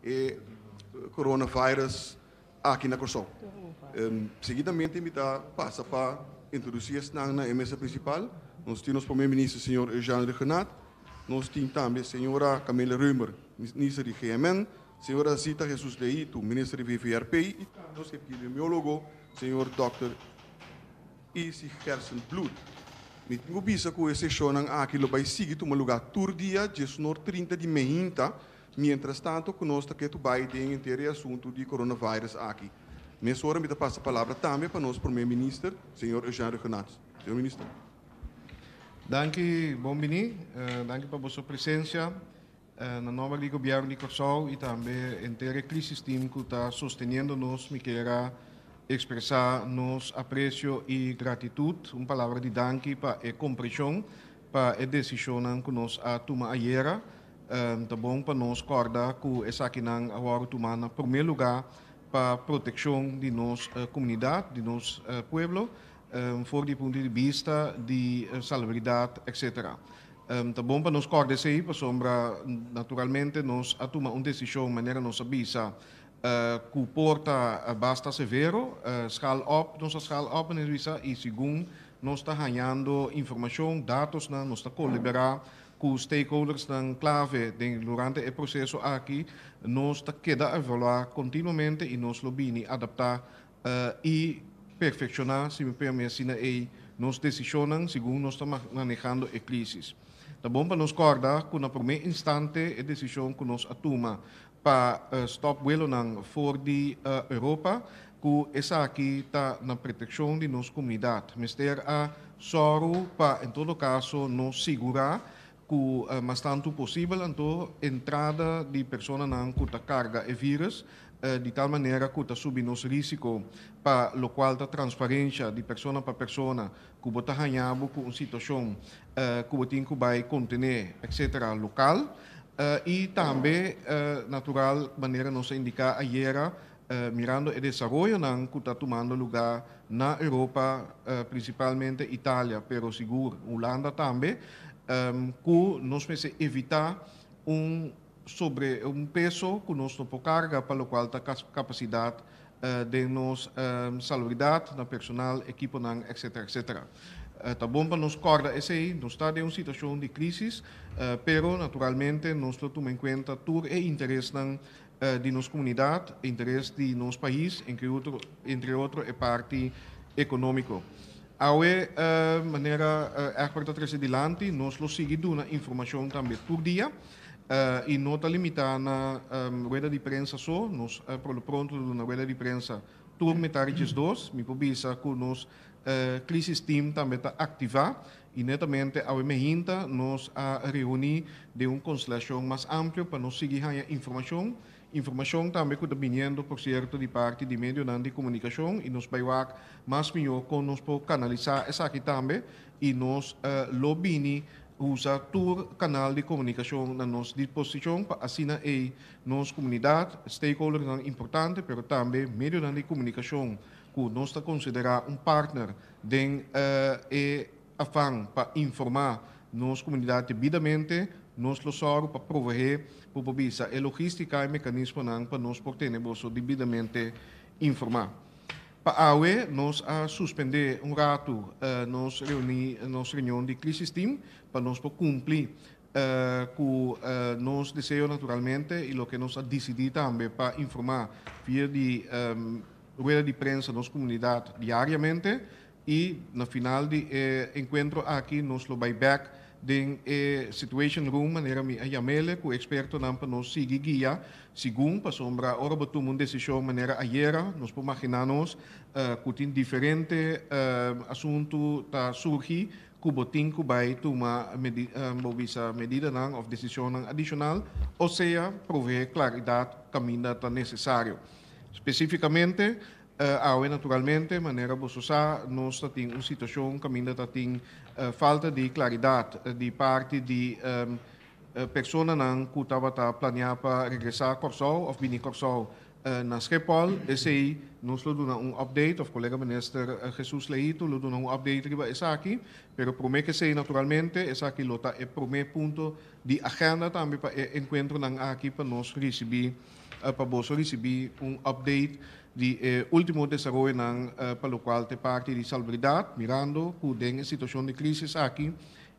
e coronavirus aqui na Corsão. Seguidamente, me passa para introduzir na mesa principal. Nós temos o primeiro-ministro, senhor Jean Regenat. Nós temos também a senhora Camila Reumer, ministra de GMN. Senhora Zita Jesus Leito, ministra de VVRP. E nós temos o epidemiólogo, senhor Dr. Isi Gerson Bloed. Me tenho visto que esse show aqui lo vai seguir um lugar todo dia, just no 30 de meia. Mientras tanto, conosco que tu vai ter inteiro assunto de coronavírus aqui. Nessa hora, me passa a palavra também para nosso primeiro-ministro, senhor Jean Regenat. Senhor ministro. Danke, bom dia. Danke por sua presença. Na nova do governo de Corsau e também inteiro crise team que está sustentando nos, me quero expressar nos aprecio e gratitude, uma palavra de danke para a compreensão, para a decisão que nós tomamos ayer. Tá bom para nós acordar que essa aqui não agora tomar em primeiro lugar para a proteção de nossa comunidade, de nosso povo, for do ponto de vista de salubridade, etc. Tá bom para nós acordar isso aí, para sombra, naturalmente, nós tomar uma decisão de maneira nós avisa que porta basta severo, nossa escala op, e segundo, nós está ganhando informação, dados, nós está colaborar com os stakeholders dan clave durante o processo aqui, nós queda evaluar continuamente e nós lobini adaptar e perfeccionar, se me permite, nossas decisões segundo nós estamos manejando a crise. Tá bom para nós acordar que na primeiro instante a decisão que nós toma para stop vuelo for de Europa, que essa aqui está na proteção de nossa comunidade. Mister a soro para, em todo caso, nos segurar que mas tanto possível a entrada de pessoas que carga o vírus de tal maneira que está subindo o risco para o qual a transparência de pessoa para pessoa que está ganhando com uma situação que tem que vai conter etc local e também natural maneira nos indicar ayer mirando o desenvolvimento que está tomando lugar na Europa principalmente Itália, pero seguro Holanda também que nós precisamos evitar sobre um peso que nós não podemos carregar para o qual a capacidade de nos salubridade, na personal, equipo, etc. etc. Tá bom para nós acordar esse aí, nós está em uma situação de crise, pero naturalmente nós tomamos em conta todo o interesse de nossa comunidade, interesse de nosso país, entre outros, a parte econômica. Aue maneira para trazer adiante, nós lo seguimos informação também por dia e não está limitada na rueda de prensa só, nós por pronto na rueda de prensa tour metades dos, me publica que nós crisis team também está ativado e netamente a mehinta nós a reunir de uma constelação mais ampla para nós seguir a informação também que está vindo, por certo, de parte de meios de comunicação e nos vai mais melhor com nós por canalizar essa aqui também e nós lobbying usa todo canal de comunicação na nossa disposição para assinar a nossa comunidade, stakeholders importante, mas também meios de comunicação que nós está considerar partner de afã para informar nossa comunidade devidamente, nós lo soro para prover para a logística e mecanismo para nós poder devidamente informar. Para a AUE, nós suspender rato nossa reunião de crise team para nós cumprir com nós desejos naturalmente e o que nós decidimos também para informar via de rueda de prensa nossa comunidade diariamente e no final do encontro aqui nós lo back den situation room maneira me ayamele ku experto nam para nos seguir guia segundo para sombra ora botum uma decisão maneira ayer nos imaginamos que tem diferente assunto tá surgir que botin que vai tomar medida não of decisão adicional ou seja prover claridade caminho tá necessário especificamente naturalmente, maneira bososa, nós temos uma situação que ainda tem falta de claridade de parte de pessoas que estavam planeando para regressar a Corsau ou vir a Corsau na Schiphol, esse nós lo damos update, of colega minister Jesus Leito, lo damos update riba essa aqui, pero promete que sei naturalmente, essa aqui lota é primeiro ponto de agenda também para encontro ng aqui para nós receber, para nós receber update de último desenvolvimento ng para o qual te parte de salubridade, mirando que a situação de crise aqui,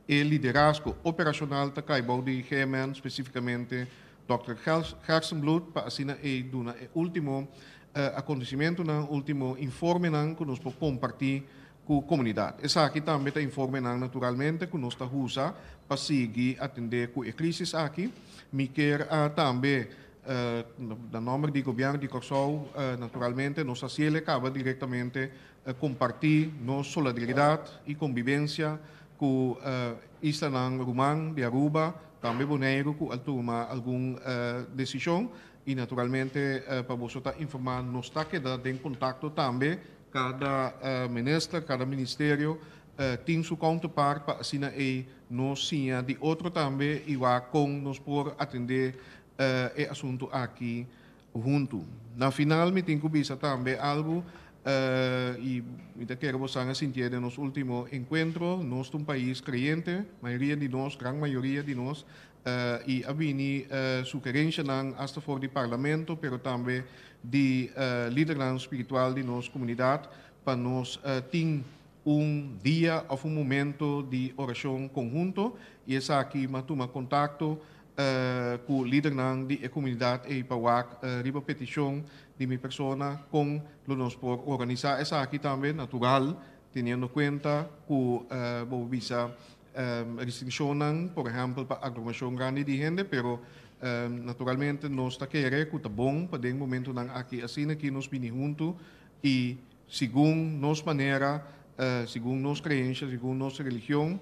o liderazgo operacional da Caibau de GMN, especificamente Dr. Gersenbloed, para assim o último acontecimento, o último informe que nós podemos compartilhar com a comunidade. Essa aqui também está informe naturalmente que nós está usando para seguir atender com a crise aqui. Me quer também da nome do governo de Corsol, naturalmente, nós acaba diretamente compartilhar nossa solidariedade e convivência com Isla ng Rumang de Aruba, também Bonaire, com tomar alguma decisão e naturalmente para você estar informando, nós está quedando em contato também cada ministro, cada ministério tem seu counterpart para assim nós sim de outro também e vai com nós por atender o assunto aqui junto. Na final me tenho que bisa também algo e me quero você sentir de nosso último encontro, nós um país creyente, maioria de nós, grande maioria de nós, e avini sugerência hasta for de parlamento, pero também de liderança espiritual de nossa comunidade, para nós ter dia ou momento de oração conjunto, e essa aqui me toma contato com o líder da comunidade e para a petição de minha persona com nós por organizar essa aqui também natural, tendo em conta que vou visa restrições, por exemplo, para aglomeração grande de gente, pero naturalmente nós está querendo que está bom para o momento aqui assim que nós vinimos juntos e segundo nossa maneira, segundo nossa crença, segundo nossa religião,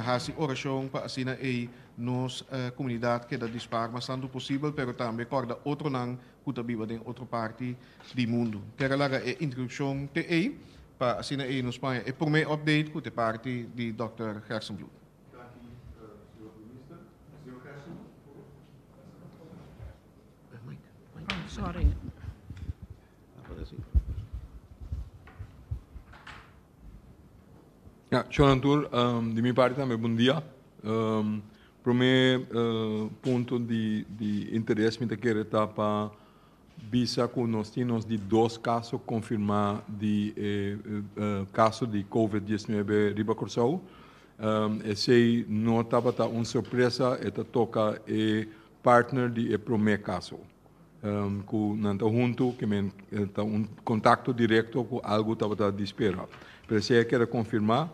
fazer oração para assim a nossa comunidade que dispara mas tanto possível, pero também corda outro não que vive em outra parte do mundo. Quero lá a introdução te para assim a nos Espanha e por mim update que te parte de Dr. Gersenbloed. Sorry. Ja, Jonathan, de minha parte também, bom dia. Primeiro ponto de interesse me querer estar para visa que nós temos de 2 casos confirmados de caso de COVID-19 riba Corsol. Esse não estava uma surpresa, esta toca partner de primeiro caso. Que não está junto, que está contato direto com algo que estava de espera. Mas se quer confirmar,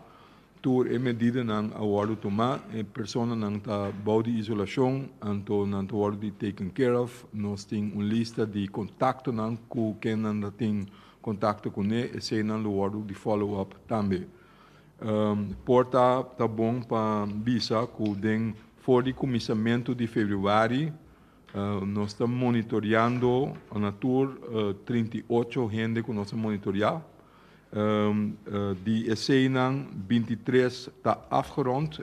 tur e medida nang award tomar e persona nang ta body isolação anto nang ta award de taken care of nós tem lista de contacto nang ku quem nang tem contacto com e se nang award de follow up também porta tá bom para visa ku den for de comissamento de fevereiro nós estamos monitoreando a natur 38 gente que nós monitorear die escena 23 está afgerond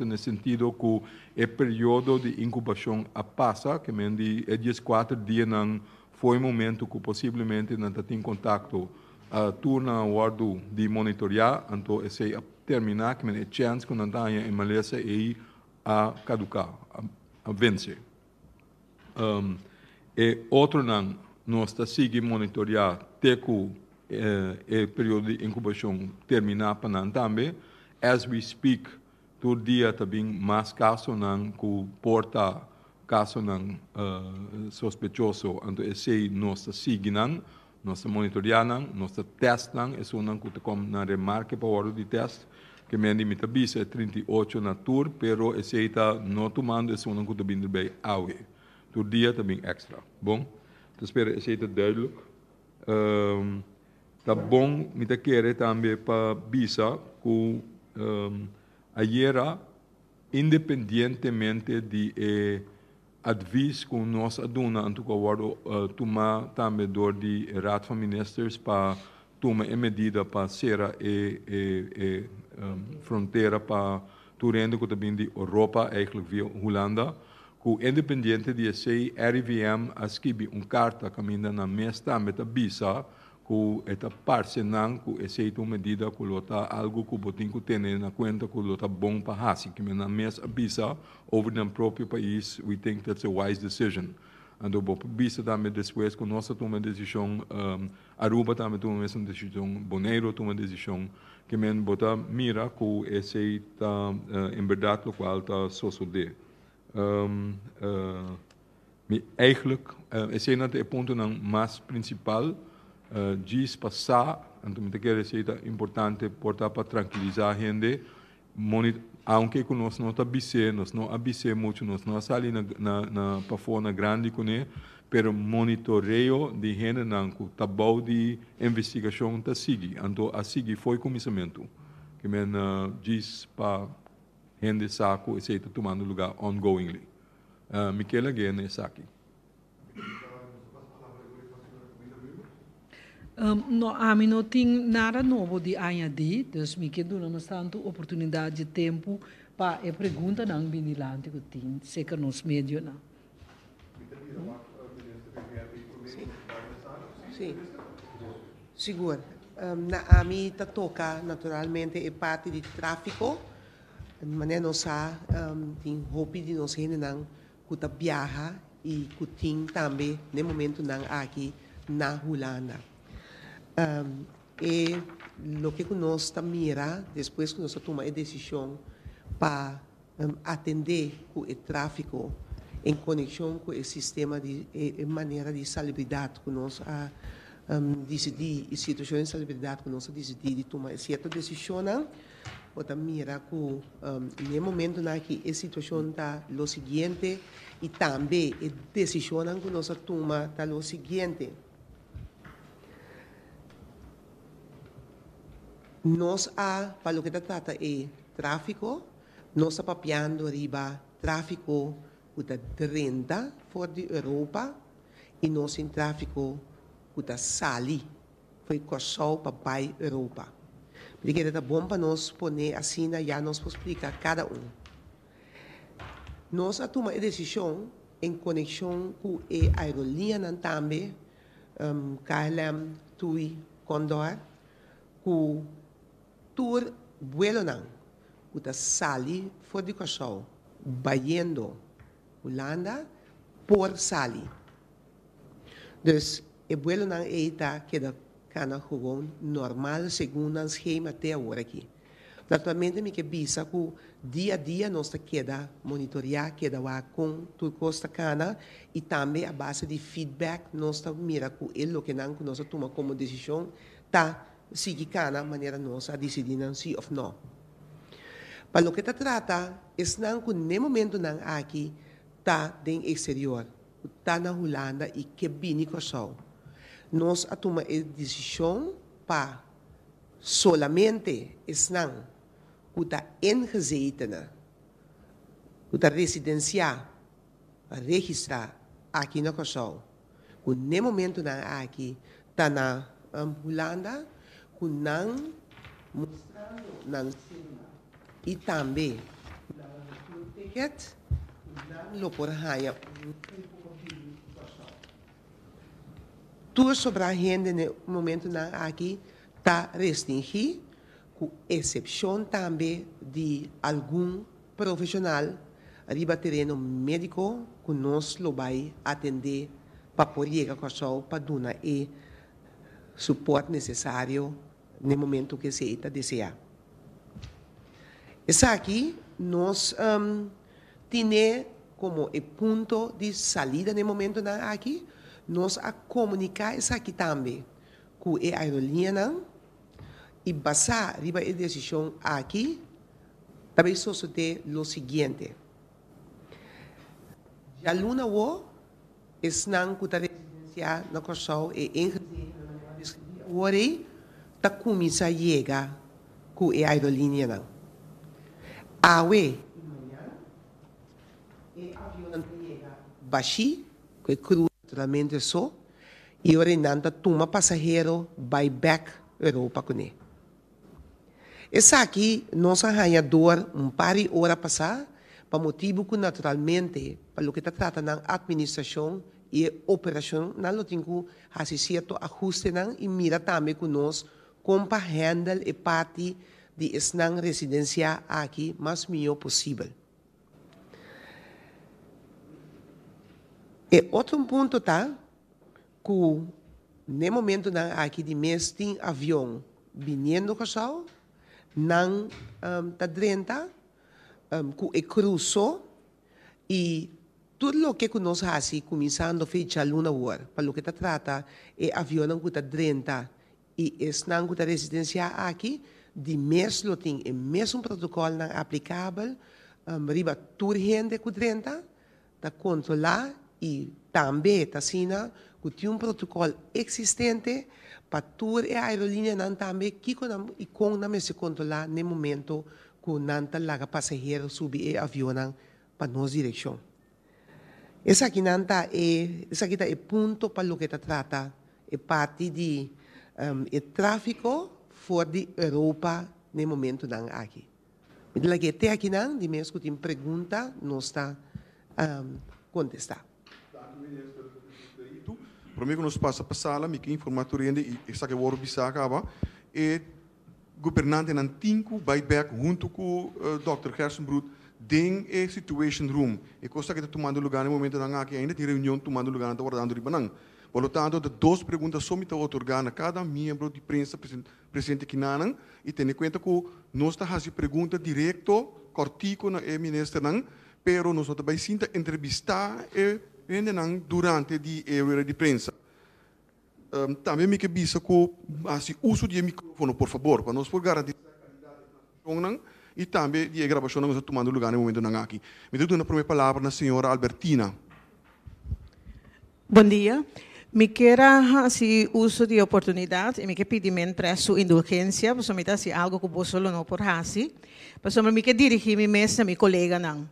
in het sentido que o período de incubação a passa, que men die 14 dias não foi momento que possivelmente não tem contato turna guardo de monitorear, então esse a terminar que men é chance que não tenha em Malésia e a caducar, a vencer. E outro não nós está seguindo monitorear teco o período de incubação terminar para também. As we speak, todo dia também mais casos não que porta caso não sospechoso, então esse nós está seguindo, nós está monitoreando, nós está testando, isso não que como na remarque para o hora de teste, que me limita bisa 38 na tour, pero esse está não tomando, isso não que também bem awe, todo dia também extra, bom? Então espero esse está duidelijk. Tá bom, me querer também para visa que ayer, independentemente de advies que nós aduna, anto que agora tomar também door de Raad van Ministers para tomar a medida para ser a fronteira para Turende que também de Europa, eigenlijk via Holanda, que independente de ser RIVM a escrever carta caminhando na mesa met a visa que esta parte não que aceita uma medida que lota algo que botin que tem na conta que lota bom para assim que na mesa visa over no próprio país we think that's a wise decision. Ando bo visa também depois que nós tomamos decisão Aruba também tomamos uma decisão Bonaire tomamos uma decisão que men bota mira que esse está em verdade o qual está suceder. Eigenlijk esse é o ponto mais principal diz passar então me quer dizer é importante portar para tranquilizar a gente aunque nós não abise muito nós não saímos na para fora grande com ele pero monitoreio de gente não que tá bom de investigação tá sigue então a seguir foi começamento que men diz para gente saco esse está tomando lugar ongoingly Michela Guene aqui. Não tem nada novo de añadir, dus me quedo numa tanto oportunidade de tempo para a pergunta não binilante que tem, seca nos médios não. Sim, seguro. A mim toca naturalmente é parte de tráfico, mas nós tem roupa de nós ainda não que viaja e que tem também no momento não aqui na Holanda. E o que nós mira depois que nós tomamos a decisão para atender o tráfico em conexão com o sistema de maneira de salubridade que nós decidir e situação de salubridade que nós decidir de tomar certa decisão ou mira que no momento que a situação está o seguinte e também a decisão que nós tomamos está o seguinte. Nós, para o que trata é tráfico, nós estamos papiando riba tráfico que 30 fora da Europa e nós em tráfico que sali, foi corsal para a Europa. Porque é bom para nós pôr assim, já nós explicar cada um. Nós tomamos a decisão em conexão com a aerolínea também, KLM, TUI, Condor, que tur vuelo não, que sali fora de corsal, bayendo Holanda por sali. Dus o vuelo não está queda cana gewoon normal segundo o esquema até agora aqui. Naturalmente me que visa que dia a dia nós queda monitorear queda lá com tudo costa cana e também a base de feedback nós mira que o que não que nós toma como decisão tá seguir cana maneira nós a decidir sim ou não. Para o que trata é não que no momento não aqui tá no exterior, tá na Holanda e que bini corsal. Nós a tomar a decisão para solamente não que está engezeten, que está residenciar, registrar aqui na corsal. Que no momento não aqui tá na Holanda, que não mostrando não e também não ticket não por raia tudo sobre a gente no momento não aqui está restringido com exceção também de algum profissional arriba terreno médico que nós lo vai atender para poder chegar a para dar o suporte necessário no momento que se está desejar. Essa aqui nós temos como o ponto de saída no momento aqui, nós a comunicar isso aqui também com a aerolínea e basar a decisão aqui, também sucede o seguinte. Já luna o não que está residenciar na Corsal e em agora está começando a chegar com a aerolínea. Awe, e avião chega baixi, que cruza naturalmente só, e agora não toma passageiro vai back Europa com ele. Essa aqui, nossa arranhador, par de horas passar, para motivo que naturalmente, para lo que está tratando de administración y operación, no tengo hace cierto ajuste y mira también que nos compa handle e parte de esta residencia aquí más mío posible. E outro ponto está que no momento aqui de mês tem avião vindo casal, não está drenta, que cruzou e tudo o que nós fazemos começando a fecha luna hora, para o que está trata é avião que está drenta e está na residência aqui de mês lo tem é mesmo protocolo não aplicável, riba toda gente que drenta, está controlar e também está sendo que tem protocolo existente para toda a aerolínea não também que com não se controlar no momento que não está lá passageiro subir o avião para nossa direção. Esse aqui é ponto para o que está trata é parte de tráfico fora de Europa no momento não aqui. Me diga que até aqui não, de mesmo que tem pergunta, não está contestar. Para mim, que nós passa para a sala, me que informar e essa que eu vou observar acaba, é governante não tinha vai back junto com o Dr. Gersenbrood dentro a situation room. E coisa que está tomando lugar no momento não aqui ainda tem reunião tomando lugar na ordem do ribanão. Por lo tanto, de duas perguntas somente otorgar a cada membro de prensa presente aqui na e tendo em conta que nós está fazendo pergunta direto, cortico na ministro não, pero nós também sinta entrevistar durante a hora de prensa. Também me que bisa que assim uso de microfone, por favor, para nós por garantir a qualidade e também a gravação não está tomando lugar no momento não aqui. Me dou uma primeira palavra na senhora Albertina. Bom dia. Me quero assim uso de oportunidade e me que pedir para sua indulgência, porque me assim algo que você não por assim, porque me que dirigir me mesmo a meu colega não.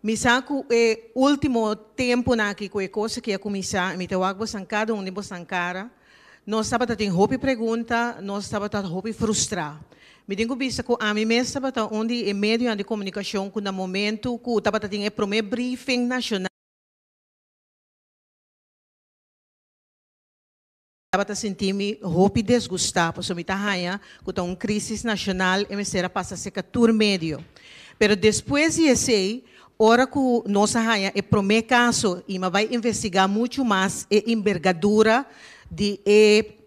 Me saco o último tempo aqui com a coisa que ia começar, me tenho algo cada um de vocês cara, nós estava tendo roupa pergunta, nós estava tendo roupa frustrar. Me tenho visto que a mim mesmo estava tendo onde é meio de comunicação que no momento que estava tendo o primeiro briefing nacional estava sentindo roupa desgostar, porque me tahanha que está uma crise nacional e me será passar seca tur medio. Pero depois de esse ora que nossa rainha é primeiro caso e vai investigar muito mais a envergadura de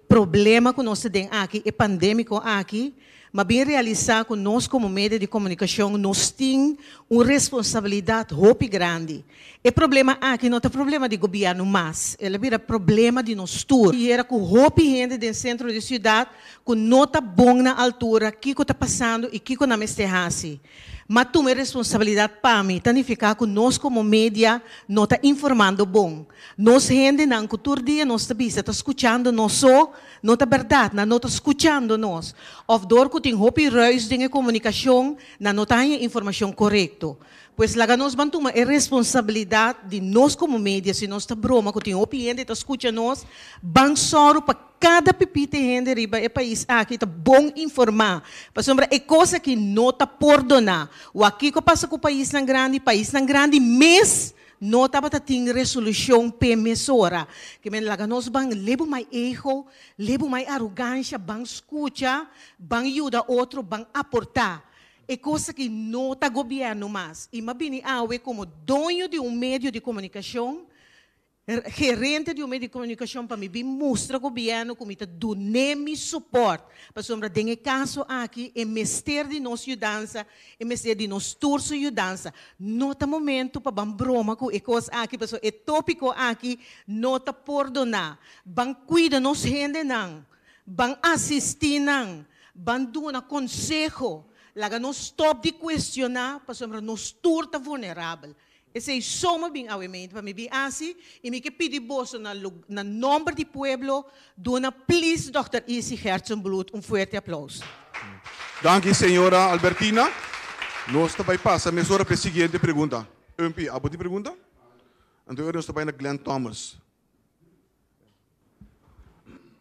problema que nós temos aqui, é pandêmico aqui, mas bem realizar que nós como meio de comunicação nós temos uma responsabilidade muito grande. O problema aqui não é problema de governo mais, ele vira problema de nós todos. E era com roupa gente do centro da cidade que não está bom na altura, o que está passando e o que não está assim. Mas tu é responsabilidade para mim, significa que nós como mídia não está informando bom. Nós gente não que todo dia nós está escutando nós só, não é verdade, não está escutando nós. Of dor que tem roupa e reis de comunicação, não tem informação correta. Pois lá nós vamos tomar a responsabilidade de nós como mídia, se nós está broma, que tem roupa e gente está escutando nós, vamos só para cada pepita gente riba é país aqui está bom informar. Para sombra é coisa que não está por donar. O aqui que passa com o país não grande, mas não estava tendo resolução permissora. Que men lá nós vamos levar mais erro, levar mais arrogância, vamos escutar, vamos ajudar outro, vamos aportar. É coisa que não está governo mais. E mas bem como dono de meio de comunicação, gerente de meio de comunicação para mim mostra ao governo como está dando suporte para sombra de caso aqui é mestre de nossa ajudança é mestre de nosso turso ajudança não está momento para bam broma com coisa aqui pessoal é tópico aqui não está por donar bam cuida nos gente não bam assistir não bam dar conselho lá não stop de questionar para sombra nos turta vulnerável. Esse é só bem awemento para mim bem assim e me que pedir bolso na nome do povo dona please Dr. Isi Gersenbrood forte aplauso. Danke senhora Albertina. Nós também passamos agora para a seguinte pergunta. MP, a boa pergunta? Então nós também na Glenn Thomas.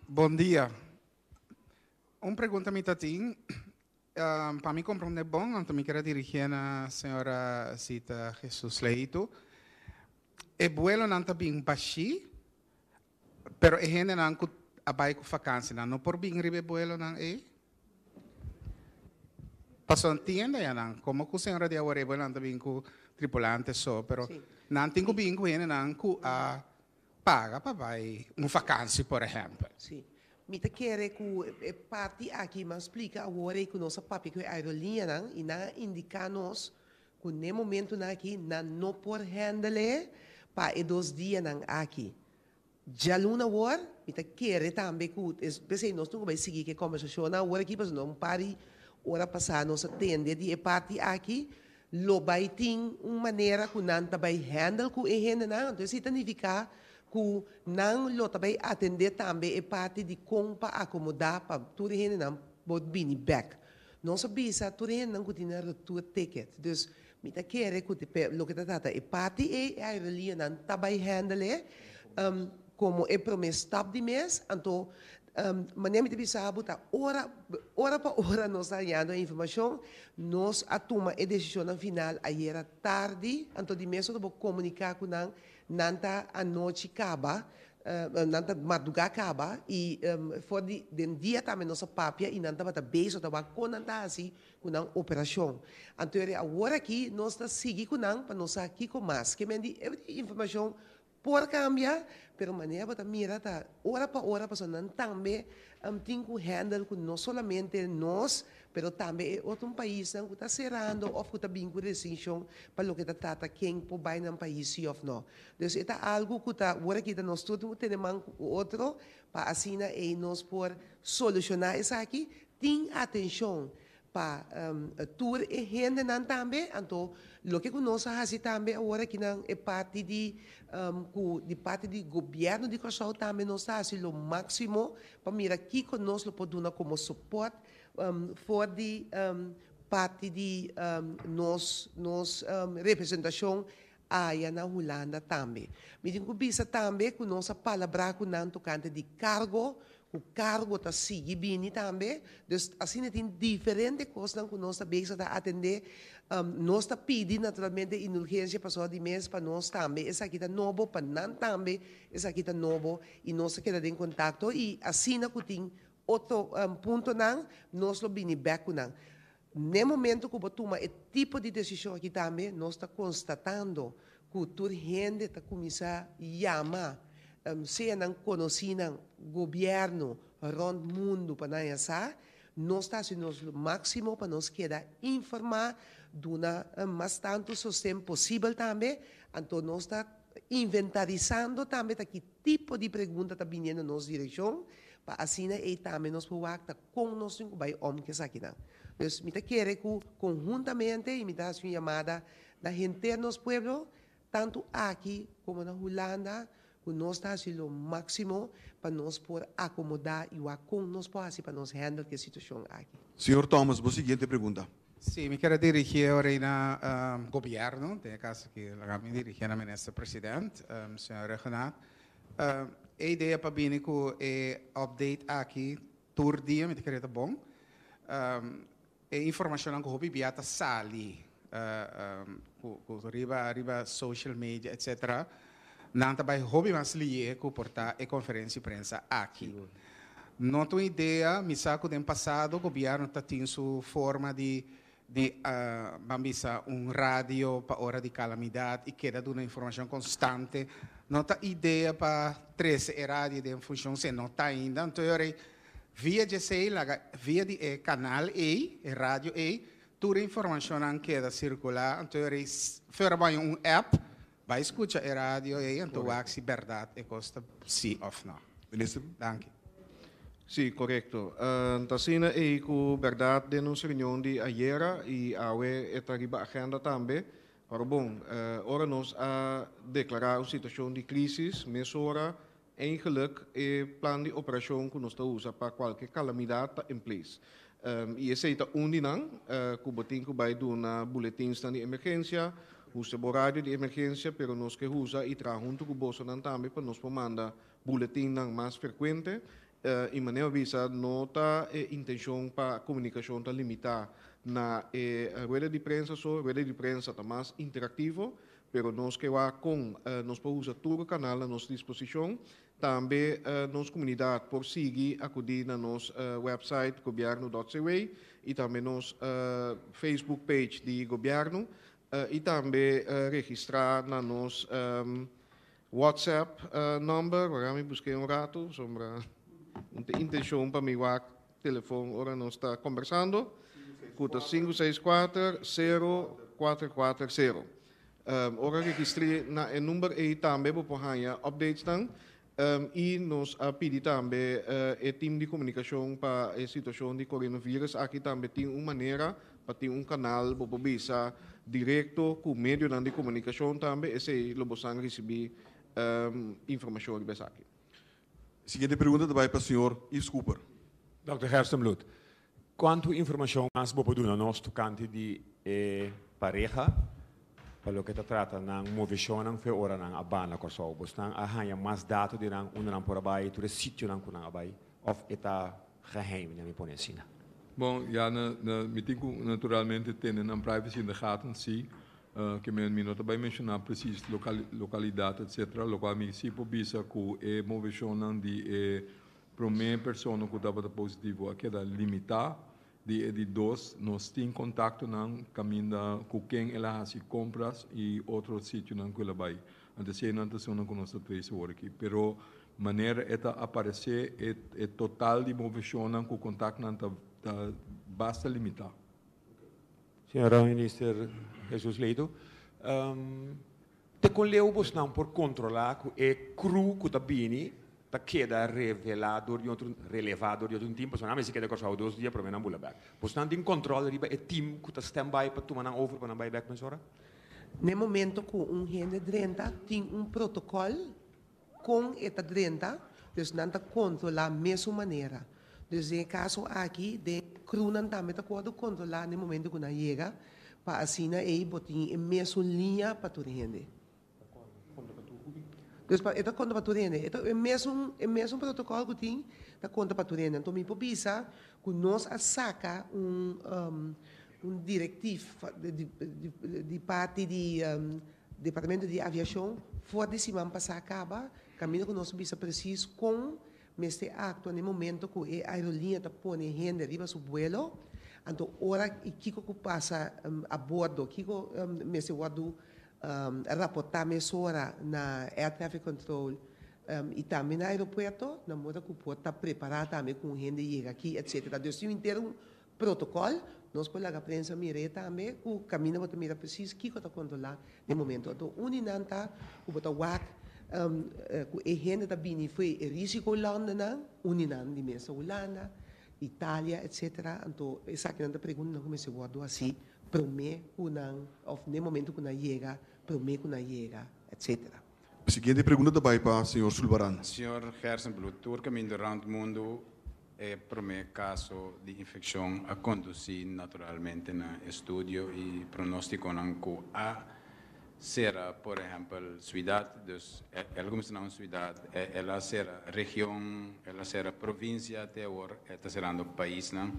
Bom dia. Uma pergunta me tatim. Para mim compreender bom, então me quero dirigir na senhora Zita Jesus Leito. É bueno não tá bem baixi, pero é gente não que abai com vacância, não por bem ribe bueno não é. Passou entende já não, como que a senhora de agora é bueno não tá bem com tripulante só, pero não tem que bem com gente não que paga para vai vacância, por exemplo. Sim. Mita quer que parte aqui me explica agora que nossa papi que a aerolínea não e na indica nos que no momento na aqui não por handle para 2 dias não aqui. Já luna hora, mita quer também que pensei nós não vai seguir que conversação na hora aqui, mas não pare hora passar nós atende de parte aqui lo vai ter uma maneira que não vai handle com e gente não, então isso significa que não lo também atender também é parte de como para acomodar para tudo gente não pode vir back. Nossa visa tudo gente não que tem return ticket. Dus mita quer que lo que trata é parte e a aerolínea não também handle como é promesso stop de mês, então maneira de bisa buta hora para hora nós dando a informação, nós a toma a decisão no final ayer tarde, então de mês eu vou comunicar com nanta a noite acaba, nanta madrugada acaba e for de dia também nossa papia e nanta bata beijo tava com nanta assim com a operação. Então agora aqui nós está seguir com para nós aqui com mais que mendi informação por cambiar, pero maneira para mira tá hora para hora para não também tem que handle com não somente nós, pero também outro país não que está cerrando ou que está bem com restrição para o que está trata quem pode vai no país ou não. Então é algo que está agora que nós todos temos outro para assim e nós por solucionar isso aqui tem atenção para tour e gente não também, então o que nós fazemos também agora que não é parte de parte do governo de Curaçao também nós fazemos o máximo para mirar aqui que nós podemos como suporte for de parte de nos representação aí na Holanda também. Me digo bisa também que nossa palavra com não tocante de cargo o cargo está seguindo bem também, então assim tem diferentes coisas que nós estamos a atender, nós estamos pedindo naturalmente indulgência para de mês para nós também, essa aqui está novo para nós também, essa aqui está novo e nós queremos em contato e assim que tem outro ponto não, nós lo bini back não. No momento que toma esse tipo de decisão aqui também, nós estamos constatando que toda gente está começando a chamar seja não conhecida governo rond mundo para nós está fazendo o máximo para nós querer informar de uma mais tanto sistema possível também, então nós está inventarizando também que tipo de pergunta está vindo na nossa direção, para assim e também nós podemos com nós vai que aqui não. Então, me quer que conjuntamente e me dá uma chamada da gente no nosso pueblo, tanto aqui como na Holanda, que nós está fazendo o máximo para nós poder acomodar e como nós podemos para nós handle a situação aqui. Senhor Thomas, a seguinte pergunta. Sim, me quero dirigir agora ao governo, tem caso que me dirigir ao ministro-presidente, senhor Renato. A ideia para mim é update aqui, todo dia, me quero bom. A informação que eu bibiata sali, com riba social media, etc. Não também hobby mais lié com portar a conferência de imprensa aqui. Não tenho ideia, me saco do passado, o governo está tendo sua forma de rádio para hora de calamidade e queda de uma informação constante. Não tem ideia para 13 rádio de função, se não está ainda. Então, via via de canal A, rádio A, toda a informação não queda circular. Então, fora app, vai escutar a rádio e então vai se verdade é costa sim ou não. Ministro. Danke. Sim, correto. Tasina é com verdade de nossa reunião de ayer e a arriba agenda também. Para bom, ora nós a declarar a situação de crise, mas ora eigenlijk e plan de operação que nós usa para qualquer calamidade em place. E esse é um dinang, que botin que vai do na boletim de emergência, usa horário de emergência, pero nós que usa e traz junto com o bolso também para nós mandar boletim mais frequente em maneira visa nota intenção para comunicação tá limitar na rueda de prensa rueda de prensa tá mais interativo, pero nós que va com nós podemos usar todo o canal à nossa disposição, também nossa comunidade por seguir acudir na nosso website governo.cw e também nosso Facebook page de governo e também registrar na nosso WhatsApp number, waar ik busquei rato, sombra intenção para me o telefone, ora nós está conversando, cuta 564-0440. Ora registrei na número e também para ganhar updates dan, e nós pedimos também o time de comunicação para a situação de coronavírus, aqui também tem uma maneira, para ter um canal para bisa direto com o meio de comunicação também, esse lo possam receber informação de aqui. Seguinte pergunta também para o senhor Yves Cooper. Dr. Gerstenbloed, quanto informação mais você pode dar nós tocante de pareja, para o que se trata de movição não foi hora não abana corso, você não há mais dados de não não por abai, tu sítio não com abai, of eta geheim na me põe assim. Bom, ja, na meeting naturalmente tem na privacy in de gaten zie, que men não também mencionar precies localidade, etc. Local município bisa com movição de primeira pessoa que estava positivo, aqui da limitar de dois, nós temos contato não caminho com quem ela faz compras e outro sítio não que ela vai. Antes de não ter uma conosco três horas aqui, pero maneira esta aparecer é total de movição não com contato não basta limitar. Senhora Minister Jesus Leito, te colheu você não por controlar que cru que tá bem, tá queda revelado de outro relevado de outro tempo, só não se queda com 2 dias para não bular back. Você não tem controle riba é team que tá standby para tomar não over para não back mensora? No momento que gente 30 tem protocolo com esta 30, dus não está controlar a mesma maneira. Dus em caso aqui, de crunan também está pode controlar no momento que não chega, para assim aí botar em mesma linha para toda a gente. Dus está conta para toda a gente. É mesmo protocolo que tem, está conta para toda a gente. Então, me precisa que nós saca diretivo de parte do Departamento de Aviação, fora de semana passada acaba, caminho que nós precisa preciso com este acto no momento que a aerolínea está pondo gente arriba do vuelo, então hora que passa a bordo, que este guardo rapportar hora na Air Traffic Control e também no aeroporto, na moda que pode estar preparado também com gente chega aqui, etc. Então, se inteiro protocolo, nós podemos a prensa mirar também o caminho para mirar preciso que está controlar no momento. Então, uninanta, o botar WAC, a gente também foi risco landen não, uninan de mesa Holanda, Itália, etc. Então, essa que não pergunta como se guarda assim, para mim, ou no momento que não chega, para mim que não chega, etc. Seguinte pergunta também para o senhor Sulbaran. Senhor Gerstenbloed, todo o caminho durante o mundo é o primeiro caso de infecção a conduzir naturalmente no estudo e pronosticam que a será, por exemplo, cidade, ela começa na cidade, ela será região, ela será província até agora, ela será no país, não?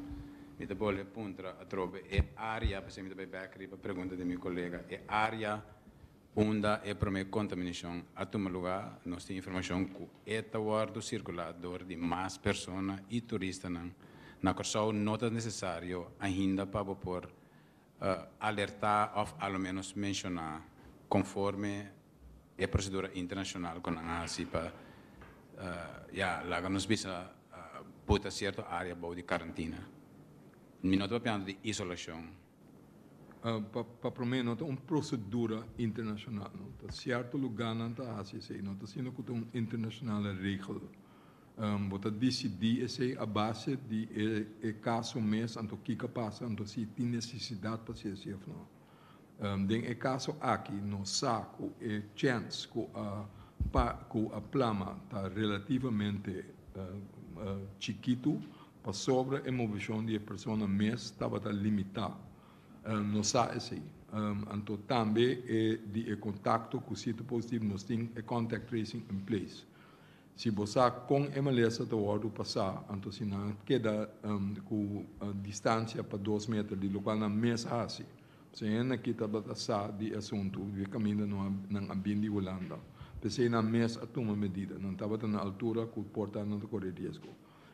E depois ele punta a trobe é área, para você me dar back para pergunta de meu colega, é área onde é a primeira contaminação a tomar lugar, nós temos informação que é o circulador de mais pessoas e turistas, na qual não é necessário ainda para por alertar ou ao menos mencionar conforme a procedura internacional com a ACIPA, lá nos visa puta certa área de quarentena. Não estou falando de isolação. Para mim, não é uma procedura internacional. Não é certo lugar não está assim, não está sendo que uma internacional regra. Você decidir essa a base de caso mesmo, então que passa, então se tem necessidade para ser assim, não. Den caso aqui no saco chance que a plama está relativamente chiquito para sobre a movição de pessoa mesmo estava limitada. Não sabe assim. Então também de contato com o sítio positivo nós temos contact tracing em place. Se você com MLS te wordo passar, então se não queda com distância para 2 metros de local na mesa assim. Se ainda kita batasa de assunto, de caminho no ambiente de Holanda. Pensei na mesa a tomar medida, não estava na altura que o porta não corre risco.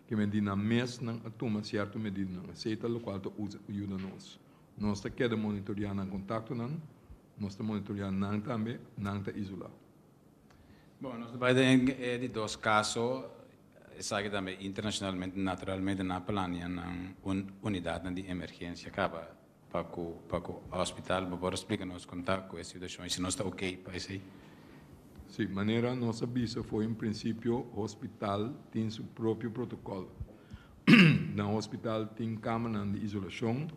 Que medida na mesa não toma certa medida, não aceita local to ajuda nós. Nós está queda monitoreando em contato não, nós está monitoreando não também, não está isolado. Bom, nós trabalhamos de 2 casos, sabe também internacionalmente, naturalmente na plania na unidade de emergência acaba para o hospital, para explicar-nos contato com essa situação, se não está ok para isso aí. Sim, maneira nossa visa foi em princípio o hospital tem seu próprio protocolo. No hospital tem câmara de isolação,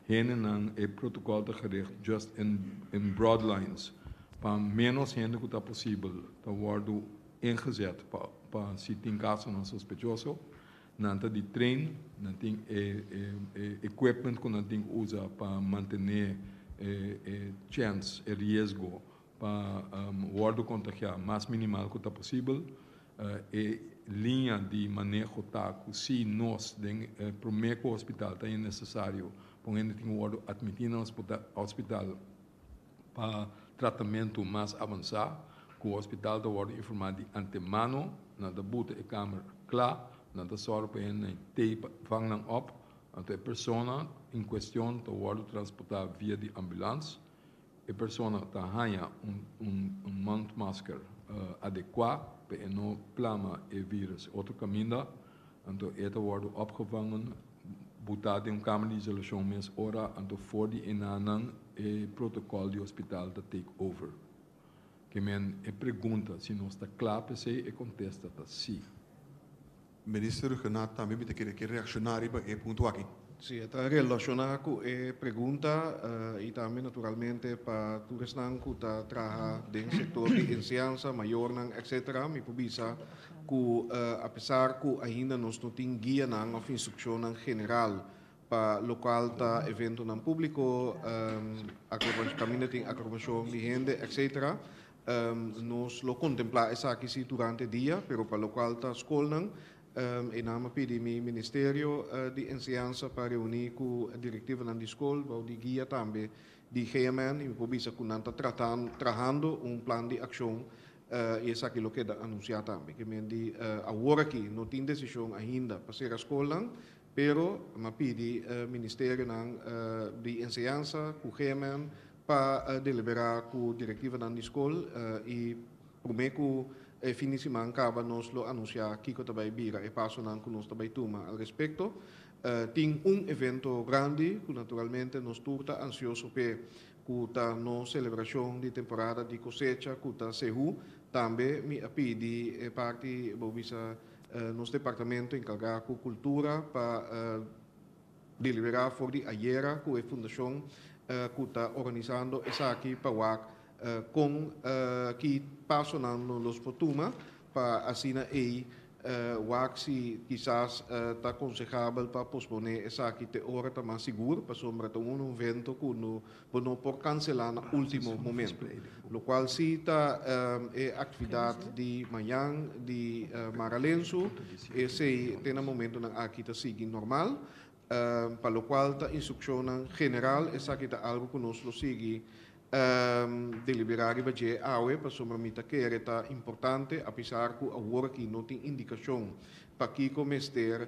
henen é protocolo de gericht just in broad lines. Para menos gente que está possível, está worden ingezet para se tem caso não suspeitoso, não de treino, não tem equipment que não tem usa para manter chance, risco para worden contagiar mais minimal que está possível, linha de manejo tá que se nós primeiro hospital está necessário, para gente tem worden admitido no hospital para tratamento mais avançado, que o hospital está worden informado de antemano, na da boete e câmara klaar, na da zorg para ele te vangen op, en de persoon in kwestie te worden transportado via de ambulance. A pessoa está ganha mondmasker adequado para não plama o vírus outro caminho, então ele wordt opgevangen, botado em câmara de isolação mês hora, então voor die inanan o protocolo de hospital da take over. Que men pergunta se nós está claro para você e contesta tá sim. Minister Renato também me querer que reaccionar para e ponto aqui. Sim, está relacionado com a pergunta e também naturalmente para todos que está trabalhando no setor de enseñanza, maior, etc. Me publica que apesar que ainda nós não temos guia ou instrução general para local tá evento não público, caminho tem aprovação de gente, etc. Nós lo contemplar essa aqui durante o dia, pero para local tá escola em nome do Ministério de Enseñanza para reunir com a diretiva da escola, para de guia também de GMN, e publica que não está trabalhando plano de ação e essa aqui lo que anunciar também, que mendi agora aqui não tem decisão ainda para ser a escola, pero me pedi Ministério de Enseñanza, com GMN, para deliberar com a diretiva da escola e prometo fim de semana acaba nós lo anunciar que eu também vira e passo não que nós também toma al respeito. Tem evento grande que naturalmente nós turta ansioso para que tá no celebração de temporada de cosecha que tá sehu também me pedi parte bobisa nosso departamento encarregado com cultura para deliberar for de ayer com a fundação que está organizando essa aqui para com que passam nos potuma para assim aí se quizás está aconselhável para posponer essa aqui te hora está mais seguro para sombra de evento que não por cancelar no último momento, o qual se está atividade de manhã de Maralenso esse tem no momento na aqui está seguindo normal, para o qual está instrução general essa aqui está algo que nós lo sigue deliberar e bater awe para sombra mita que era importante apesar que agora que não tem indicação para que começar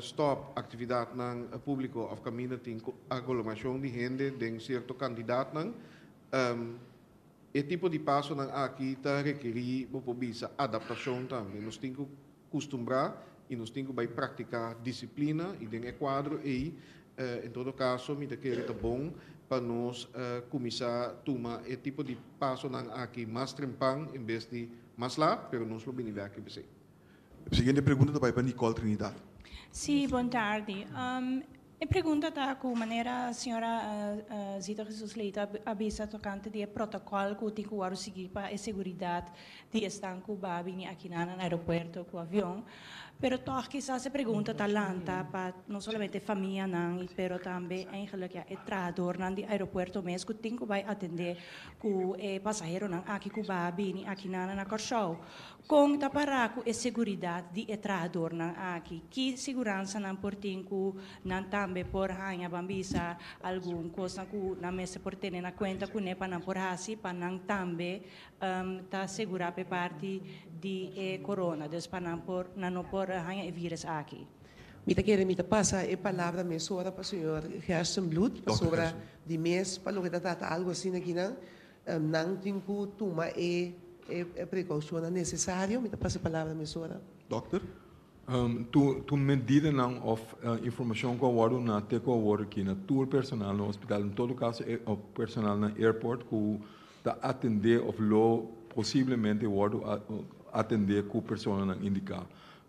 stop atividade na público of caminho tem aglomeração de gente de certo candidato e tipo de passo aqui está requerir bisa adaptação também nós temos que costumbrar e nós temos que praticar disciplina e tem quadro e em todo caso mita que era bom para nós começar a tomar esse tipo de passo aqui mais trempang em vez de mais lá, pero nós lo bem aqui A seguinte pergunta também para Nicole Trinidad. Sim, boa tarde. E pergunta tá com maneira a senhora Zita Jesus Leito avisa tocante de protocolo que tem que seguir para a segurança de estar com o babi aqui no aeroporto com o avião. Pero toch quizás se pergunta talanta para não somente família não, pero também eigenlijk é traador no aeroporto mesmo que tem que vai atender com passageiro não aqui com o babi aqui na Corsou. Com tapara com a segurança de traador não aqui, que segurança não por tempo não também por hanya bambisa algum coisa que na mesa por ter na conta que para não por hasi para não também tá segurar para parte de corona, des para não por hanya e vírus aqui. Mita querer mita passa a palavra mesora para o senhor Gerson Blut sobre de mês para o que trata algo assim aqui não tem que tomar a precaução necessária. Mita passa a palavra mesora. Dokter? Tu medida não of informação com o waro na te com o waro aqui na tour personal no hospital em todo caso o personal na airport que tá atender of lo possivelmente o waro atender com pessoa não indicar.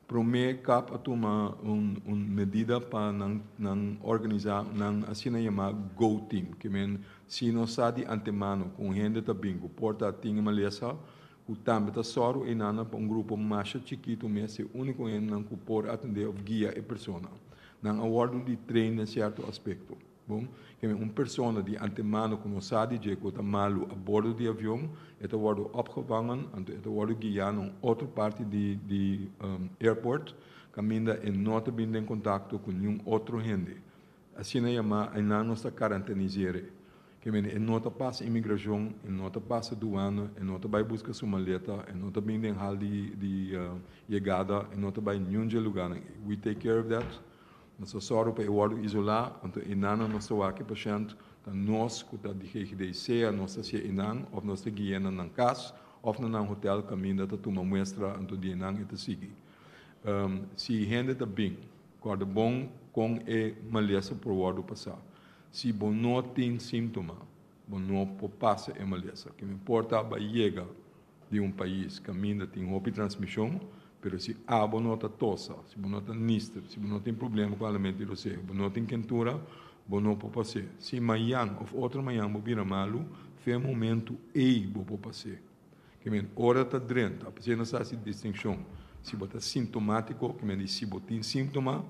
Para mim cap a tomar medida para não organizar não assim na chamar go team que men se não sabe antemano com gente tá bingo porta tinha malesa o também está só e nana para grupo mais chiquito mas é o único em não que pode atender o guia e persona não awardo de treino em certo aspecto bom que pessoa de antemano que não sabe de que está malo a bordo de avião é awardo opgevangen é awardo guiar em outra parte de airport caminha e não está bem em contato com nenhum outro gente assim na chama e não está quarantenizar que não está passa imigração, não está passa aduana, não está vai buscar sua maleta, não está bem em hal de chegada, não está vai nenhum lugar. We take care of that. Nós só para o isolar, então inana nós só aqui paciente, então nós que está de GDC, nós está se inan, ou nós está guiando na casa, ou na hotel caminho está toma muestra, então de inan e te seguir. Se gente está bem, quando bom com a maleza por o ano passado. Se você não tem sintoma, você não pode passar a maleza. Que me importa a chega de país que ainda tem roupa de transmissão, mas se você não está tosa, se você não está níster, se você não tem problema com a alimentação, se você não tem quentura, você não pode passar. Se amanhã ou outro amanhã você vira malo, foi um momento aí você pode passar. Que me hora está dentro, a pessoa não sabe essa distinção. Se você está sintomático, que me diz se você tem sintoma,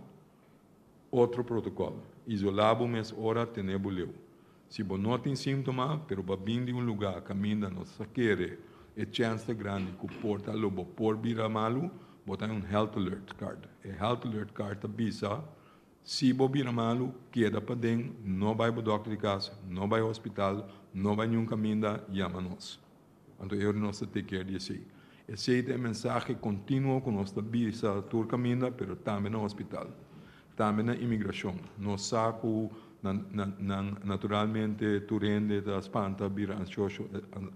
outro protocolo. Isolado, mas ora tenebo leu. Se você não tem sintoma, pero va vir de lugar, caminha, não se quer, é chance grande que porta lobo por vira malo, você tem health alert card. A health alert card avisa, se você vira malo, queda para dentro, não vai para o doctor de casa, não vai ao hospital, não vai nenhum caminho, chama-nos. Então, eu não sei take care disso. Esse é a mensagem contínua que nós avisa todo caminho, pero também no hospital. Também na imigração. Nós saco naturalmente turende da espanta, vira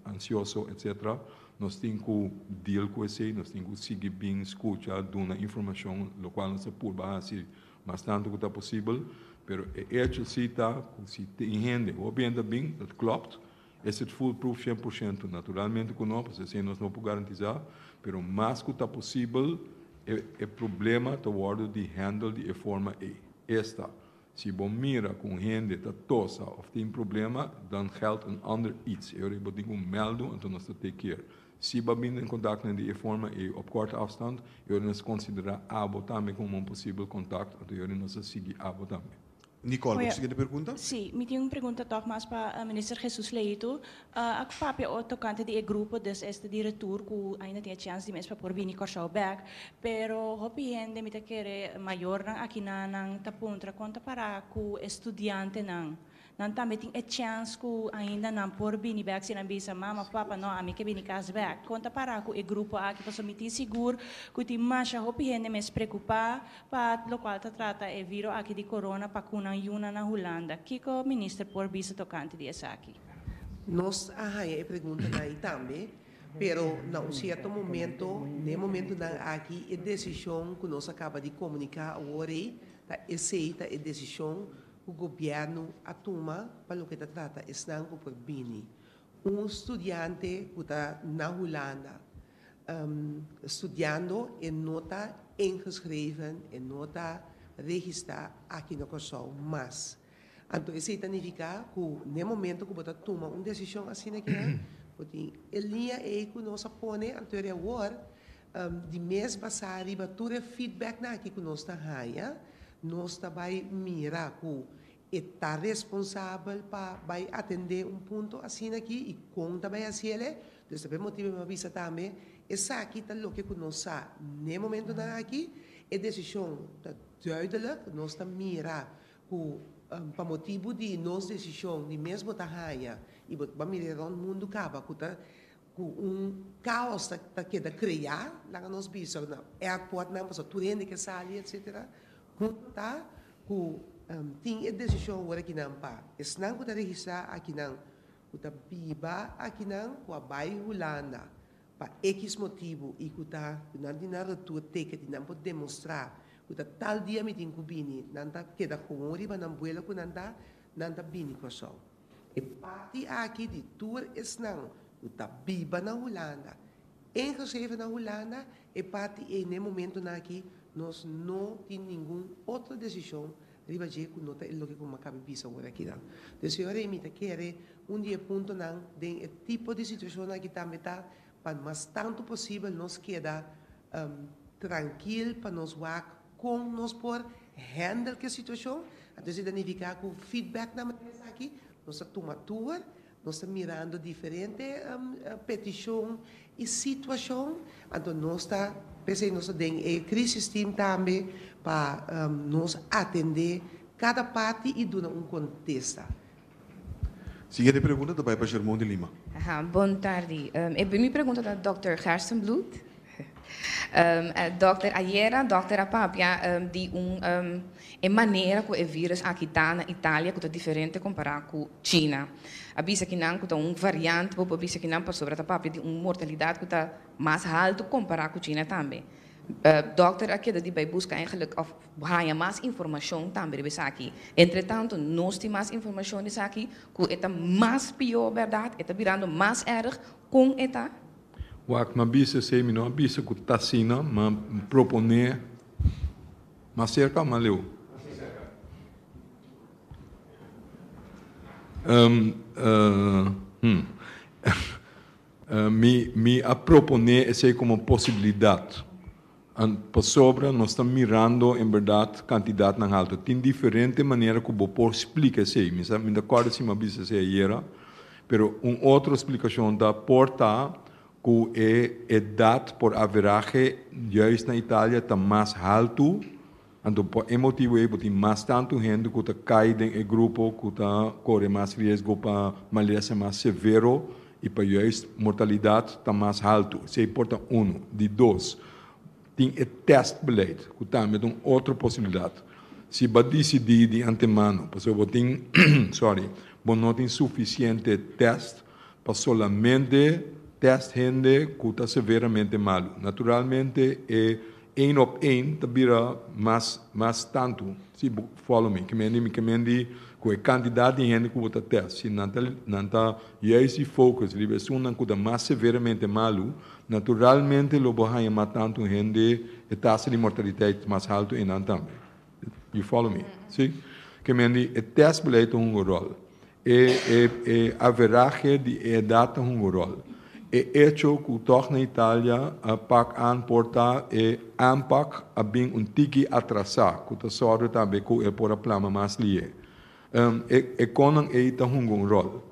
ansioso, etc. Nós temos que deal com isso, nós temos que seguir bem, escutar, dar informação, o qual nós por base bastante que está possível, mas é hecho se está, se tem gente, ou bem bem, dat klopt, é foolproof 100%, naturalmente que não, porque nós não podemos garantizar, mas mais que está possível, é problema to word de handle de forma esta. Se você mira com gente que tosa ou tem problema, dan geldt een ander iets. Eu vou ter melden, então nós take care. Se você bem em contato de forma op korte afstand, eu nós considerar abo também como possível contato, então eu nós seguir abo também. Nicole, você quer pergunta? Sim, me tem uma pergunta toch mais para o ministro Jesus Leito. A papel o tocante de grupo deste diretor que ainda tem a chance de mesmo para por vir Corsou back, pero hopi gente me quer maior aqui na tapuntra conta para o estudante não. Não também tem a chance que ainda não por vir back se não bisa mama papa não a mim que vir casa back. Conta para o grupo aqui para me seguro que tem mais hopi gente me preocupar para o qual trata é vírus aqui de corona para kuna yuna na Holanda. Kiko minister por bisa tocante de essa aqui. Nós a pergunta aí também, pero não certo momento, no momento da aqui a decisão que nós acaba de comunicar agora, tá aceita a decisão o governo a toma para o que trata estão por bini. Estudante que está na Holanda estudando e não está ingeschreven, e não está registrar aqui no Kosovo, mas então isso significa que no momento que você toma uma decisão assim aqui, porque a linha é que nós põe anterior de mês passado arriba todo feedback na aqui que nós está aí, nós está vai mirar que está responsável para atender ponto assim aqui e conta vai assim ele, então por motivo me avisa também, essa aqui está o que nós está no momento na aqui, a decisão está duidelijk, nós está mirar que para motivo de nossa decisão de mesmo tá raia e para mirar o mundo acaba com caos tá que da criar lá nós bisa na airport não para tudo que sai etc tá com tem a decisão agora que não pa não que tá registrar aqui não que tá biba aqui não com a bairro Holanda para X motivo e que tá não tem nada tu ticket não pode demonstrar que tal dia me tem kubini nanta queda com oriba na buela com nanta bini Kosovo e parte aqui de tour não está biba na Holanda ingeschreven na Holanda e parte no momento na aqui nós não temos nenhuma outra decisão riba je que nota o que como acaba bisa agora aqui não então senhora imita querer dia ponto não de tipo de situação aqui também tá para mais tanto possível nós queda tranquilo para nós com nós por handle que situação, então se significa que o feedback na mesa aqui, nós estamos tomando, nós estamos mirando diferentes petições e situações, então nós estamos pensando nós temos a crise team também para nós atender cada parte e dar contexto. Seguinte pergunta também para Germão de Lima. Boa tarde. Minha pergunta é do Dr. Gerstenbloed. Dr. Ayera, Dr. Apapia, de maneira que o vírus aqui está na Itália, que é diferente comparado com a China. Abisa que não, que é variante, ou abisa que não, para sobre a Apapia, de mortalidade que está mais alta comparado com a China também. Dokter, aqui de bij busca eigenlijk of há mais informação também de aqui. Entretanto, nós temos mais informação de aqui, que é mais pior, verdade, é virando mais erg com eta. Wak ma bisa sei não bisa ku tasina ma propone ma cerca ma leu. Me a proponer essa como possibilidade. Por sobre nós estamos mirando em verdade quantidade na alta. Tem diferente maneira que eu posso explicar isso. Me da acordo se ma bisa sei era, pero outra explicação da porta que a idade por average juist na Itália está mais alto, então por motivo é porque mais tanto gente que está caindo em grupo que está corre mais risco para maleza mais severo e para juist mortalidade está mais alto. Isso importa de dois. Tem o testbeleid que também é outra possibilidade. Se vai decidir de antemano, porque eu tenho, não tem suficiente teste para solamente test gente que está severamente malo. Naturalmente, é 1 op 1, vira mais tanto. Se follow me, que a quantidade de gente que está test. Se não está esse focus, se pessoa que está mais severamente malo, naturalmente, lo vai mais tanto gente, a taxa de mortalidade mais alta e não também. You follow me? Sim? Que o test beleid um rol. A average de idade um rol. É hecho que toch na Itália a pak aanporta e aanpak a bem tiki atrasado, que sorte também que é por a plama mais lie. Conan é ita rol.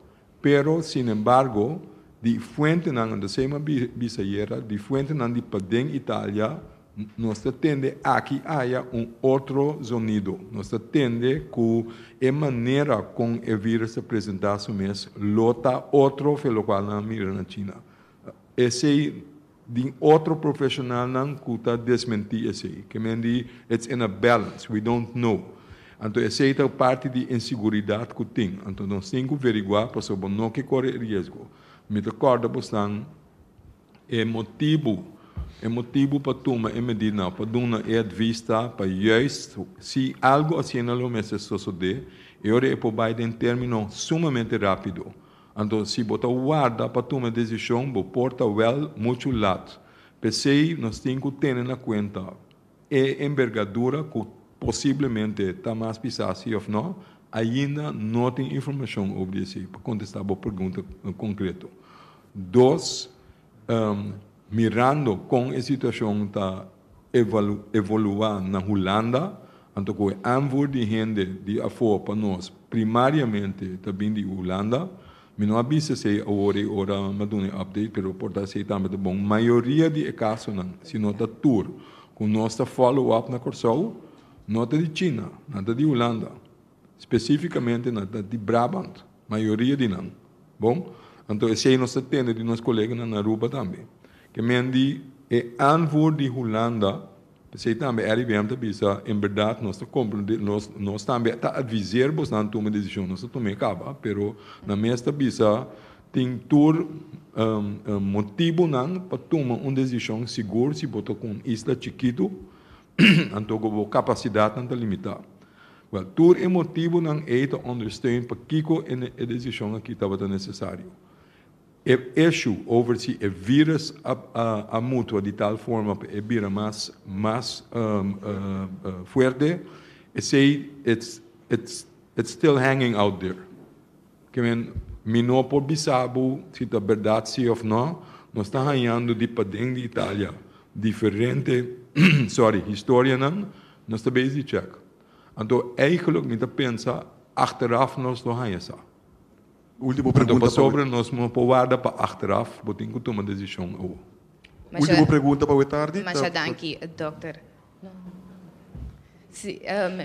Pero, sin embargo, de fuente nan da sema bisayera, de fuente nan de padeng Itália, nós tende aqui há outro sonido. Nós tende que a maneira com o vírus se apresentar mês lota outro pelo qual não mira na China. Esse de outro profissional não que desmentir esse, que mendi it's in a balance, we don't know. Então essa é a parte de insegurança que tem. Então nós temos que averiguar para saber não que corre risco. Me recorda bastante é motivo para tomar a medida, para dar uma vista, para justo, se algo assim não me suceder, eu é para em termino sumamente rápido. Então, se você guarda para tomar decisão, você porta muito lado. Pensei, nós temos que ter na conta a envergadura que possivelmente está mais pisado ou não, ainda não tem informação sobre isso para contestar a pergunta concreta. 2, mirando como a situação está evoluando na Holanda, então o antwoord de gente de afora para nós, primariamente também de Holanda, me não avisa se agora me dá um update, mas porta se também bom. Maioria de casos não, se não está tour, com nossa follow-up na Corsou, não está de China, não está de Holanda, especificamente não está de Brabant, maioria de não, bom? Então esse aí nós temos de nossos colegas na Aruba também, que me diz antwoord de Holanda. Você também é RIBM bisa, em verdade, nós também está advisando não tomar decisão, nós tomamos acaba, pero na mesma bisa tem todo motivo não para tomar uma decisão segura se botar com isla chiquito, então a capacidade não está limitada. Well, todo é motivo não é para understand para que a decisão aqui estava necessário. O issue over se o vírus a mútua de tal forma que é vira mais forte, it's still hanging out there. Que me não pode saber se é verdade sim ou não, nós estamos ganhando de padrão de Itália diferente, história não, nós estamos de check. Então, eigenlijk me pensa achteraf nós estamos ganhando. Última pergunta. Sobre nós vamos guardar para achteraf, botem que tomar decisão. Última pergunta para o tarde. Mas danke, doutor.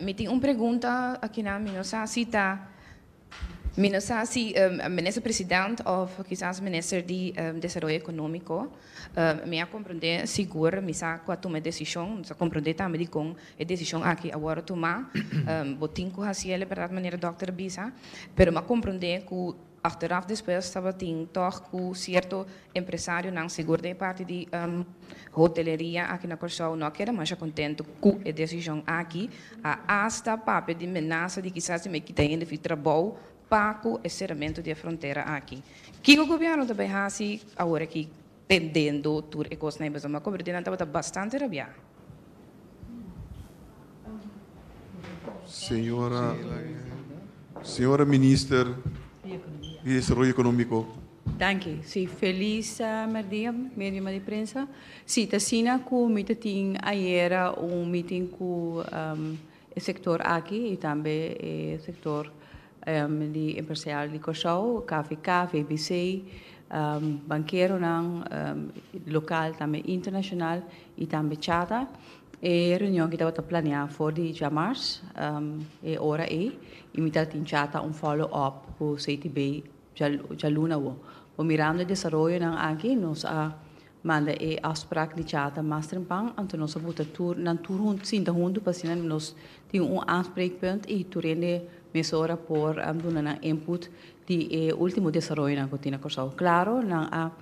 Me tem uma pergunta aqui na minha cita. Não sei se ministro presidente ou quizás ministro de desenvolvimento econômico me a compreender seguro, me sa com a tomar decisão, me compreender também com a decisão aqui agora tomar, botin com a cielo para a maneira doutor bisa, pero me compreender que achteraf depois estava tem toch com certo empresário não seguro de parte de hoteleria aqui na Corsou não quero mais contento com a decisão aqui, hasta papo de ameaça de quizás me quitar ainda de trabalho para o encerramento da fronteira aqui. Que o governo também faz agora que tendendo tur e coisa na empresa, mas o governo está bastante rabiado. Senhora Ministra de Desenvolvimento Econômico. Danke. Sim, feliz dia, meio de prensa. Sim, Tassina, com meeting ayer, meeting com o setor aqui e também o setor de empresarial de Corsou, KVK, VBC, banqueiro local, também internacional e também chata. E reunião que estava planeada for de março, e hora e imitar em chata follow-up com o CTB já luna o mirando de desenvolvimento aqui nos manda afspraak de chata mas trempang então nós vamos tour na tour sinta junto para nós tem aanspreekpunt e turende mesora por na input de último desenvolvimento que tem Corsou. Claro, na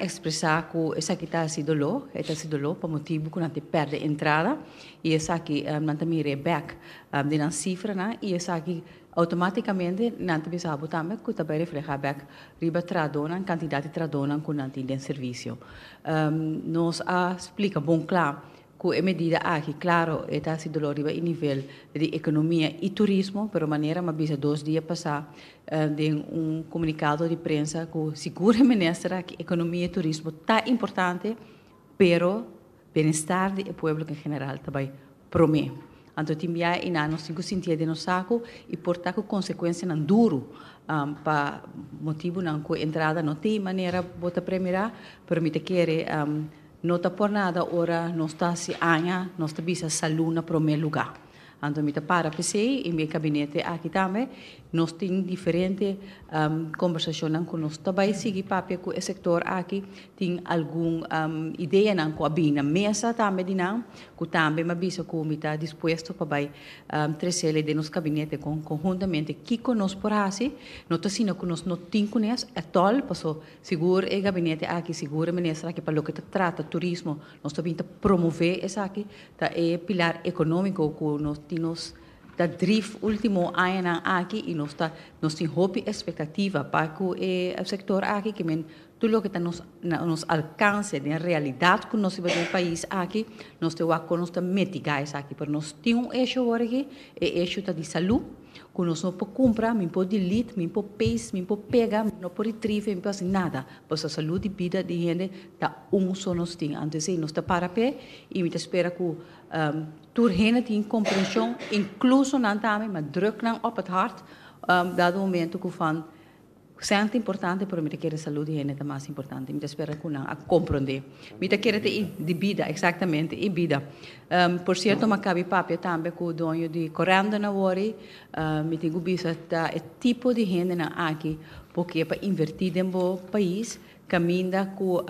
expressar que essa aqui está sido lo por motivo que não te perde entrada e essa aqui não te mire back de na cifra e essa aqui automaticamente não te bisa também que também refleja back riba tradona quantidade de tradona que não tem serviço. Nos explica bom claro que a medida aqui, claro, está sido lo riba em nível de economia e turismo, pero maneira mas bisa 2 dias passar de comunicado de prensa que segura ministra que economia e turismo está importante, pero bem-estar do povo em geral também promete. Então, timbia e nós temos sentido de nosso saco e portar com consequência não duro para motivo não que entrada não tem maneira bota primeira, permite querer não está por nada ora não está se anha, não está bisa saúde na primeiro lugar. Então, me para PC e meu gabinete aqui também, nós temos diferentes conversações com nós também seguir papel com o setor aqui, tem alguma ideia não com a bina mesa também de não, que também me avisa que me está disposto para trazer de nosso gabinete conjuntamente que conosco por assim, não está sendo que nós não temos com isso, é tal, passou seguro o gabinete aqui, seguro o ministro aqui para o que trata turismo, nós também promover isso aqui, tá é pilar econômico que nós temos da drift último ano aqui e nós temos hope expectativa para que o setor aqui que men tudo que está nos alcance na realidade que nós vivemos no país aqui nós temos que mitigar isso aqui para nós temos eixo aqui é eixo de saúde que nós não podemos comprar, não podemos delete, não podemos paste, não podemos pegar, não podemos retrieve, não podemos fazer nada. Porque a saúde e vida de gente está só nós temos. Então, nós estamos para pé e nós esperamos que toda gente tenha compreensão, incluso não também, mas druk op het hart, dado momento que fan sempre importante para mim que a saúde de gente é mais importante. Eu espero que não a compreender. Eu quero ter de vida, exatamente, e vida. Por certo, mas cabe papel também com o dono de correndo na worry. Eu tenho visto o tipo de gente aqui, porque é para invertir no país, caminha com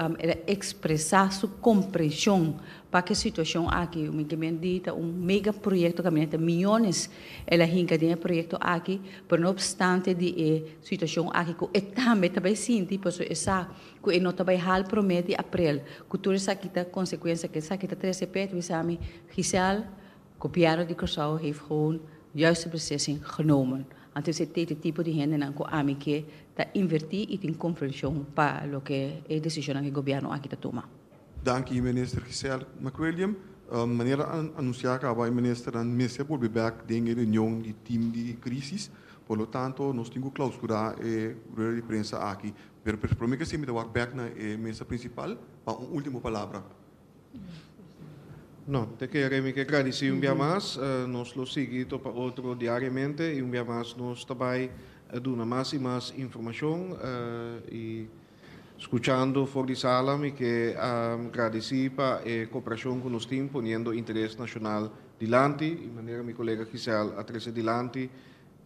expressar sua compreensão para a situação aqui. Eu dito mega projeto que caminha milhões ela hinca de projeto aqui, por não obstante de situação aqui que também sinto, por isso que não também hal promete april, que tudo isso aqui tem consequência que isso aqui tem 13 pet, we samen Giselle, copiaram de Curaçao heeft gewoon juiste beslissing genomen. Então, esse tipo de gente que está invertir e tem compreensão para o que é a decisão que o governo aqui está tomando. Dank u, minister Giselle McWilliam. Meneer anunciar que a minister an mesa por beback de reunião de time de crisis. Por lo tanto, nós temos que clausurar a rueda de prensa aqui. Pero para mim que sempre vai back na mesa principal, para uma última palavra. Não, te queremos que agradecer mais, nós lo seguimos para outro diariamente e mais nós também damos mais e mais informação e escutando fora de sala que agradecer para a cooperação que nós temos, ponendo interesse nacional dilante e maneira minha colega Giselle a trazer dilante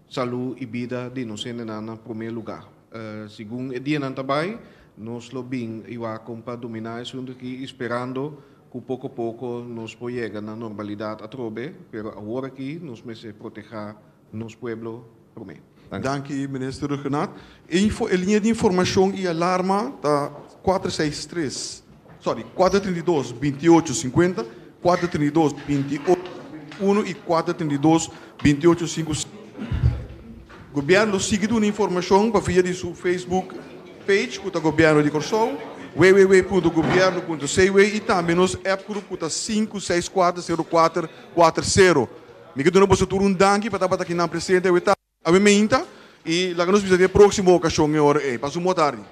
saúde e vida de nós em primeiro lugar. Segundo o dia também, nós lo bem e vamos para dominar isso aqui esperando que pouco a pouco nós podemos chegar na normalidade a trobe, pero agora aqui nós precisamos proteger nosso povo primeiro. Dank u, minister Renaat. A linha de informação e alarma está 432 28 50, 432 28 1 e 432 28 55. O governo segue uma informação para via de seu Facebook page, que é o governo de Curaçao, www.governo.cw e também nos app grupo que é 5640440. Me quedo no bolso turun danki para estar aqui na presidente a minha e lá que nós precisamos da próxima ocasião, passo uma tarde.